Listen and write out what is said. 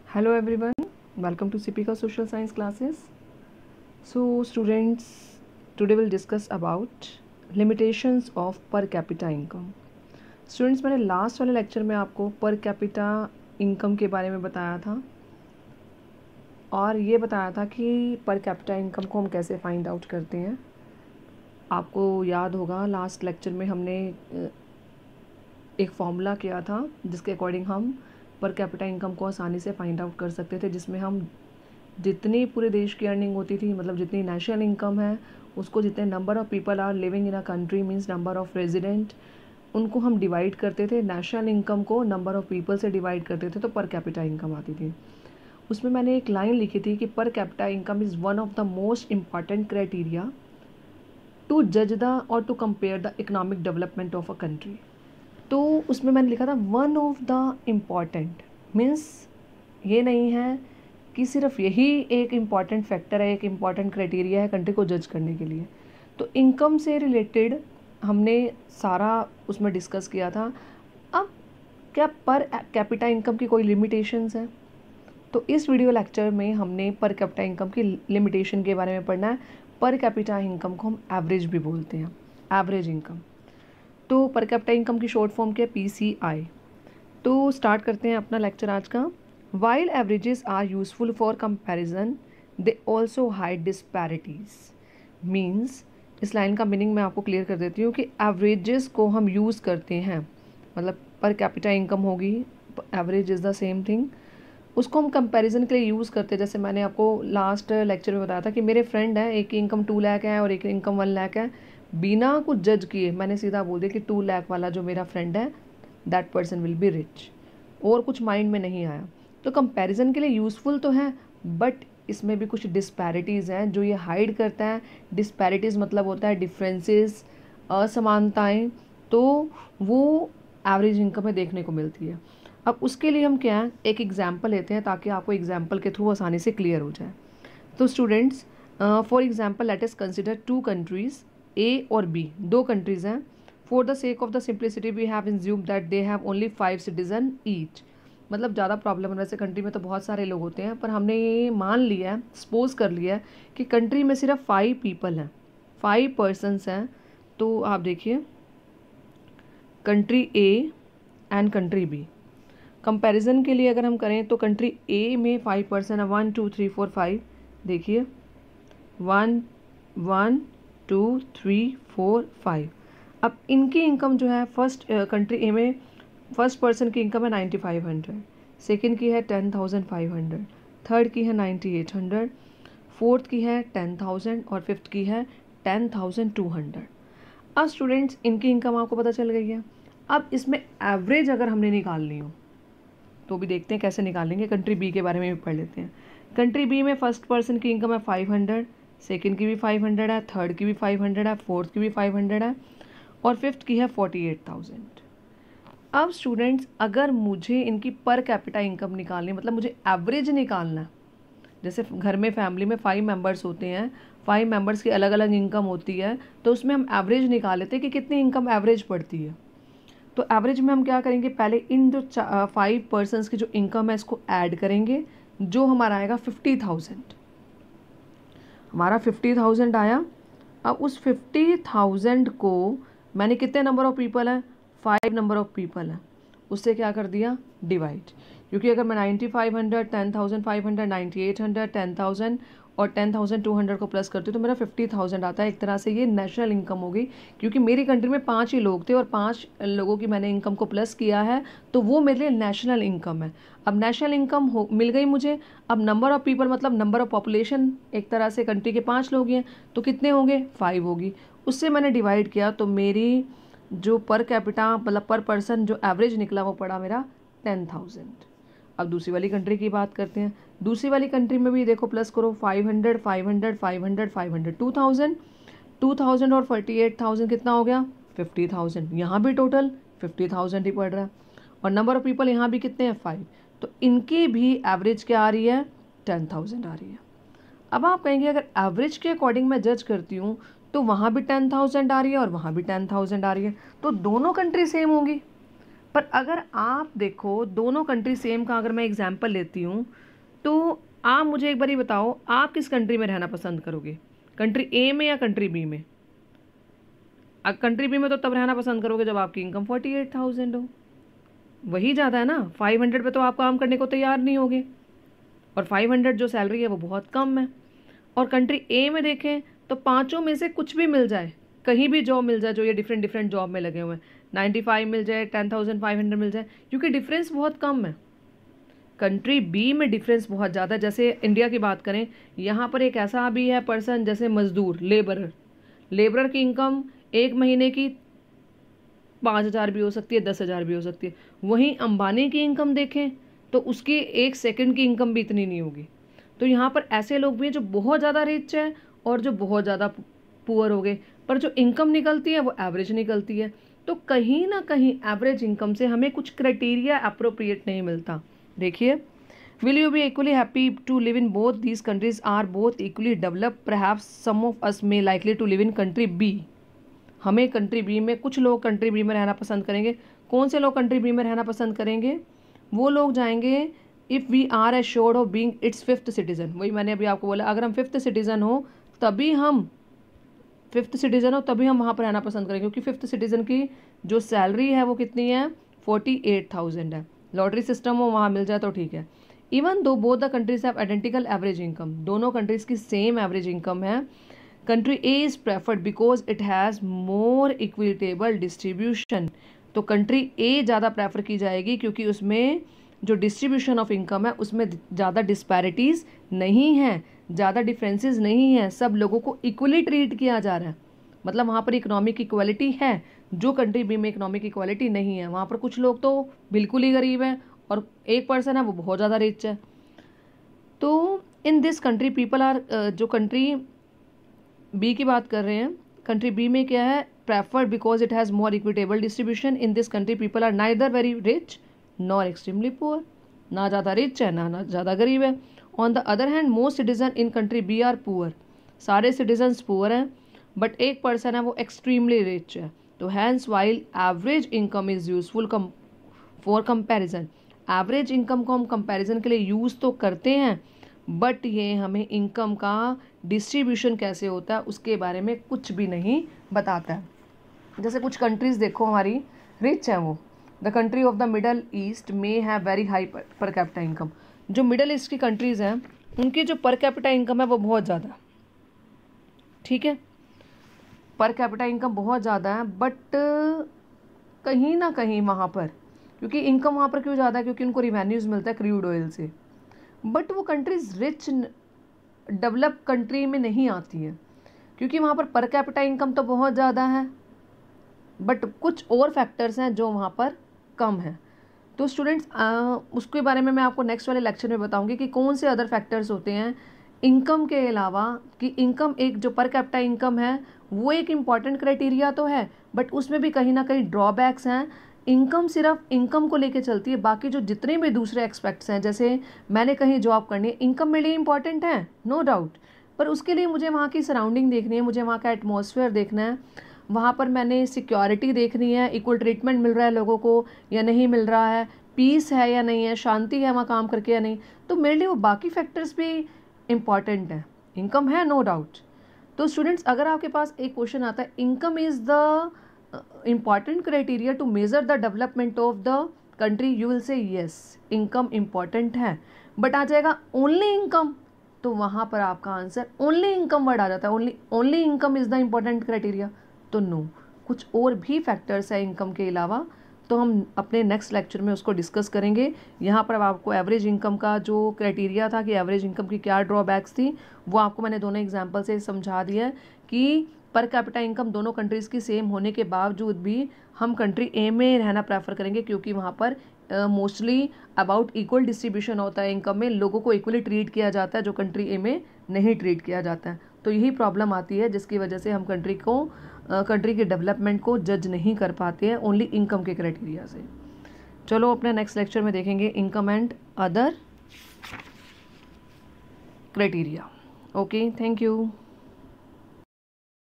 Hello everyone, welcome to CPK Social Science classes. So students, today we'll discuss about limitations of per capita income. Students, मैंने last वाले lecture में आपको पर capita income के बारे में बताया था और ये बताया था कि पर कैपिटा इनकम को हम कैसे फाइंड आउट करते हैं। आपको याद होगा लास्ट लेक्चर में हमने एक फॉर्मूला किया था जिसके अकॉर्डिंग हम पर कैपिटा इनकम को आसानी से फाइंड आउट कर सकते थे, जिसमें हम जितनी पूरे देश की अर्निंग होती थी, मतलब जितनी नेशनल इनकम है उसको जितने number of people are living in a country means number of resident, उनको हम डिवाइड करते थे। नेशनल इनकम को नंबर ऑफ़ पीपल से डिवाइड करते थे तो पर कैपिटा इनकम आती थी। उसमें मैंने एक लाइन लिखी थी कि per capita income is one of the most important criteria to जज द और to compare the economic development of a country. तो उसमें मैंने लिखा था one of the important, means ये नहीं है कि सिर्फ यही एक इम्पॉर्टेंट फैक्टर है, एक इम्पॉर्टेंट क्राइटेरिया है कंट्री को जज करने के लिए। तो इनकम से रिलेटेड हमने सारा उसमें डिस्कस किया था। अब क्या पर कैपिटा इनकम की कोई लिमिटेशंस हैं? तो इस वीडियो लेक्चर में हमने पर कैपिटा इनकम की लिमिटेशन के बारे में पढ़ना है। पर कैपिटा इनकम को हम एवरेज भी बोलते हैं, एवरेज इनकम। तो पर कैपिटा इनकम की शॉर्ट फॉर्म क्या है? PCI। तो स्टार्ट करते हैं अपना लेक्चर आज का। While averages are useful for comparison they also hide disparities. Means इस लाइन का मीनिंग मैं आपको क्लियर कर देती हूँ कि एवरेजेस को हम यूज़ करते हैं, मतलब पर कैपिटा इनकम होगी, average is the same thing, उसको हम कंपैरिजन के लिए यूज़ करते हैं। जैसे मैंने आपको लास्ट लेक्चर में बताया था कि मेरे फ्रेंड हैं, एक की इनकम 2 लाख है और एक की इनकम 1 लाख है। बिना कुछ जज किए मैंने सीधा बोल दिया कि 2 लाख वाला जो मेरा फ्रेंड है that person will be rich, और कुछ माइंड में नहीं आया। तो कंपैरिजन के लिए यूज़फुल तो है, बट इसमें भी कुछ डिस्पैरिटीज़ हैं जो ये हाइड करता है। डिस्पैरिटीज़ मतलब होता है डिफरेंसेस, असमानताएं, तो वो एवरेज इनकम में देखने को मिलती है। अब उसके लिए हम क्या है, एक एग्जाम्पल लेते हैं ताकि आपको एग्जाम्पल के थ्रू आसानी से क्लियर हो जाए। तो students, for example let us consider 2 countries A और B, 2 कंट्रीज़ हैं। For the sake of the simplicity we have assume that they have only 5 citizen each. मतलब ज़्यादा प्रॉब्लम है, वैसे कंट्री में तो बहुत सारे लोग होते हैं, पर हमने ये मान लिया है, सपोज कर लिया है कि कंट्री में सिर्फ 5 पीपल हैं, 5 पर्सनस हैं। तो आप देखिए country A and country B, comparison के लिए अगर हम करें तो कंट्री A में 5 पर्सन है, 1 2 3 4 5। देखिए 1 1 2 3 4 5। अब इनकी इनकम जो है फर्स्ट कंट्री ए में फर्स्ट पर्सन की इनकम है 9500, सेकंड की है 10,500, थर्ड की है 9800, फोर्थ की है 10,000 और फिफ्थ की है 10,200। अब स्टूडेंट्स इनकी इनकम आपको पता चल गई है। अब इसमें एवरेज अगर हमने निकालनी हो तो भी देखते हैं कैसे निकालेंगे। कंट्री बी के बारे में भी पढ़ लेते हैं। कंट्री बी में फर्स्ट पर्सन की इनकम है 500, सेकंड की भी 500 है, थर्ड की भी 500 है, फोर्थ की भी 500 है और फिफ्थ की है 48,000। अब स्टूडेंट्स अगर मुझे इनकी पर कैपिटा इनकम निकालनी, मतलब मुझे एवरेज निकालना है, जैसे घर में फैमिली में 5 मेंबर्स होते हैं, 5 मेंबर्स की अलग अलग इनकम होती है, तो उसमें हम एवरेज निकाल लेते हैं कि कितनी इनकम एवरेज पड़ती है। तो एवरेज में हम क्या करेंगे, पहले इन जो 5 पर्सनस की जो इनकम है इसको ऐड करेंगे, जो हमारा आएगा 50,000। हमारा 50,000 आया। अब उस 50,000 को मैंने कितने नंबर ऑफ़ पीपल है, 5 नंबर ऑफ़ पीपल है, उससे क्या कर दिया, डिवाइड। क्योंकि अगर मैं 9500 10,500 9800 10,000 और 10,200 को प्लस करती हूँ तो मेरा 50,000 आता है। एक तरह से ये नेशनल इनकम हो गई, क्योंकि मेरी कंट्री में 5 ही लोग थे और 5 लोगों की मैंने इनकम को प्लस किया है, तो वो मेरे लिए नेशनल इनकम है। अब नेशनल इनकम हो मिल गई मुझे। अब नंबर ऑफ़ पीपल मतलब नंबर ऑफ़ पॉपुलेशन, एक तरह से कंट्री के 5 लोग हैं तो कितने होंगे, 5 होगी। उससे मैंने डिवाइड किया तो मेरी जो पर कैपिटा मतलब पर पर्सन जो एवरेज निकला वो पड़ा मेरा 10,000। अब दूसरी वाली कंट्री की बात करते हैं। दूसरी वाली कंट्री में भी देखो प्लस करो, 500 500 500 500 2000 2000 और 48,000 कितना हो गया, 50,000। यहाँ भी टोटल 50,000 ही पड़ रहा है और नंबर ऑफ पीपल यहाँ भी कितने हैं, 5। तो इनकी भी एवरेज क्या आ रही है, 10,000 आ रही है। अब आप कहेंगे अगर एवरेज के अकॉर्डिंग मैं जज करती हूँ तो वहाँ भी 10,000 आ रही है और वहाँ भी 10,000 आ रही है, तो दोनों कंट्री सेम होगी। पर अगर आप देखो दोनों कंट्री सेम का अगर मैं एग्जांपल लेती हूँ, तो आप मुझे एक बार ही बताओ, आप किस कंट्री में रहना पसंद करोगे, कंट्री ए में या कंट्री बी में? कंट्री बी में तो तब रहना पसंद करोगे जब आपकी इनकम 48,000 हो। वही ज़्यादा है ना, 500 पे तो आप काम करने को तैयार नहीं होगे, और 500 जो सैलरी है वो बहुत कम है। और कंट्री ए में देखें तो पांचों में से कुछ भी मिल जाए, कहीं भी जॉब मिल जाए, जो ये डिफरेंट डिफरेंट जॉब में लगे हुए हैं, 95 मिल जाए, 10,500 मिल जाए, क्योंकि डिफरेंस बहुत कम है। कंट्री बी में डिफरेंस बहुत ज़्यादा है। जैसे इंडिया की बात करें, यहाँ पर एक ऐसा भी है पर्सन जैसे मजदूर, लेबरर की इनकम एक महीने की 5,000 भी हो सकती है, 10,000 भी हो सकती है। वहीं अंबानी की इनकम देखें तो उसकी एक सेकंड की इनकम भी इतनी नहीं होगी। तो यहाँ पर ऐसे लोग भी हैं जो बहुत ज़्यादा रिच है और जो बहुत ज़्यादा पुअर हो गए, पर जो इनकम निकलती है वो एवरेज निकलती है। तो कहीं ना कहीं एवरेज इनकम से हमें कुछ क्राइटेरिया अप्रोप्रिएट नहीं मिलता। देखिए, will you be equally happy to live in both these countries, are both equally develop, perhaps some of us may likely to live in country B. हमें कंट्री बी में, कुछ लोग कंट्री बी में रहना पसंद करेंगे। कौन से लोग कंट्री बी में रहना पसंद करेंगे? वो लोग जाएंगे if we are assured of being its 5th citizen. वही मैंने अभी आपको बोला, अगर हम 5th सिटीजन हो तभी हम वहाँ पर रहना पसंद करेंगे, क्योंकि 5th सिटीजन की जो सैलरी है वो कितनी है? 48,000 है। लॉटरी सिस्टम हो वहाँ मिल जाए तो ठीक है। Even though both the countries have identical average income, दोनों कंट्रीज की सेम एवरेज इनकम है, country A is preferred because it has more equitable distribution. तो कंट्री ए ज़्यादा प्रेफर की जाएगी क्योंकि उसमें जो डिस्ट्रीब्यूशन ऑफ इनकम है उसमें ज़्यादा डिस्पैरिटीज़ नहीं है, ज़्यादा डिफरेंसेस नहीं है, सब लोगों को इक्वली ट्रीट किया जा रहा है। मतलब वहाँ पर इकोनॉमिक इक्वालिटी है, जो कंट्री बी में इकोनॉमिक इक्वालिटी नहीं है। वहाँ पर कुछ लोग तो बिल्कुल ही गरीब हैं और एक पर्सन है वो बहुत ज़्यादा रिच है। तो in this country people are, जो कंट्री बी की बात कर रहे हैं, कंट्री बी में क्या है? Preferred because it has more equitable distribution. In this country people are neither very rich nor extremely poor, ना ज़्यादा रिच है ना ज़्यादा गरीब है। On the other hand most citizen in country B are poor, सारे सिटीजन्स पुअर हैं, but एक पर्सन है वो एक्सट्रीमली रिच है। तो hence while average income is useful for comparison, average income को हम कंपैरिजन के लिए यूज़ तो करते हैं, बट ये हमें इनकम का डिस्ट्रीब्यूशन कैसे होता है उसके बारे में कुछ भी नहीं बताता है। जैसे कुछ कंट्रीज़ देखो हमारी रिच हैं, वो the country of the middle east may have very high पर कैपिटा इनकम। जो मिडल ईस्ट की कंट्रीज़ हैं उनकी जो पर कैपिटा इनकम है वो बहुत ज़्यादा, ठीक है, पर कैपिटा इनकम बहुत ज़्यादा है, बट कहीं ना कहीं वहाँ पर, क्योंकि इनकम वहाँ पर क्यों ज़्यादा है? क्योंकि उनको रिवेन्यूज़ मिलता है क्रूड ऑयल से, बट वो कंट्रीज़ रिच डेवलप कंट्री में नहीं आती है, क्योंकि वहाँ पर कैपिटा इनकम तो बहुत ज़्यादा है, बट कुछ और फैक्टर्स हैं जो वहाँ पर कम है। तो स्टूडेंट्स, उसके बारे में मैं आपको नेक्स्ट वाले लेक्चर में बताऊंगी कि कौन से अदर फैक्टर्स होते हैं इनकम के अलावा, कि इनकम एक जो पर कैपिटा इनकम है वो एक इम्पॉर्टेंट क्राइटेरिया तो है, बट उसमें भी कहीं ना कहीं ड्रॉबैक्स हैं। इनकम सिर्फ इनकम को लेके चलती है, बाकी जो जितने भी दूसरे एक्सपेक्ट्स हैं, जैसे मैंने कहीं जॉब करनी है, इनकम मेरे लिए इंपॉर्टेंट है, नो डाउट, पर उसके लिए मुझे वहाँ की सराउंडिंग देखनी है, मुझे वहाँ का एटमॉस्फेयर देखना है, वहाँ पर मैंने सिक्योरिटी देखनी है, इक्वल ट्रीटमेंट मिल रहा है लोगों को या नहीं मिल रहा है, पीस है या नहीं है, शांति है वहाँ काम करके या नहीं। तो मेरे लिए वो बाकी फैक्टर्स भी इम्पॉर्टेंट हैं, इनकम है नो डाउट। तो स्टूडेंट्स, अगर आपके पास एक क्वेश्चन आता है income is the important criteria to measure the development of the country, you will say yes, income important है, बट आ जाएगा ओनली इनकम, तो वहाँ पर आपका आंसर ओनली इनकम वर्ड आ जाता है, only income is the important criteria. तो नो, कुछ और भी फैक्टर्स है इनकम के अलावा, तो हम अपने नेक्स्ट लेक्चर में उसको डिस्कस करेंगे। यहाँ पर आपको एवरेज इनकम का जो क्राइटेरिया था कि एवरेज इनकम की क्या ड्रॉबैक्स थी, वो आपको मैंने दोनों एग्जांपल से समझा दिया कि पर कैपिटा इनकम दोनों कंट्रीज़ की सेम होने के बावजूद भी हम कंट्री ए में रहना प्रेफर करेंगे, क्योंकि वहाँ पर मोस्टली अबाउट इक्वल डिस्ट्रीब्यूशन होता है इनकम में, लोगों को इक्वली ट्रीट किया जाता है, जो कंट्री ए में नहीं ट्रीट किया जाता है। तो यही प्रॉब्लम आती है जिसकी वजह से हम कंट्री के डेवलपमेंट को जज नहीं कर पाते हैं ओनली इनकम के क्राइटेरिया से। चलो अपने नेक्स्ट लेक्चर में देखेंगे income and other criteria. Okay, thank you.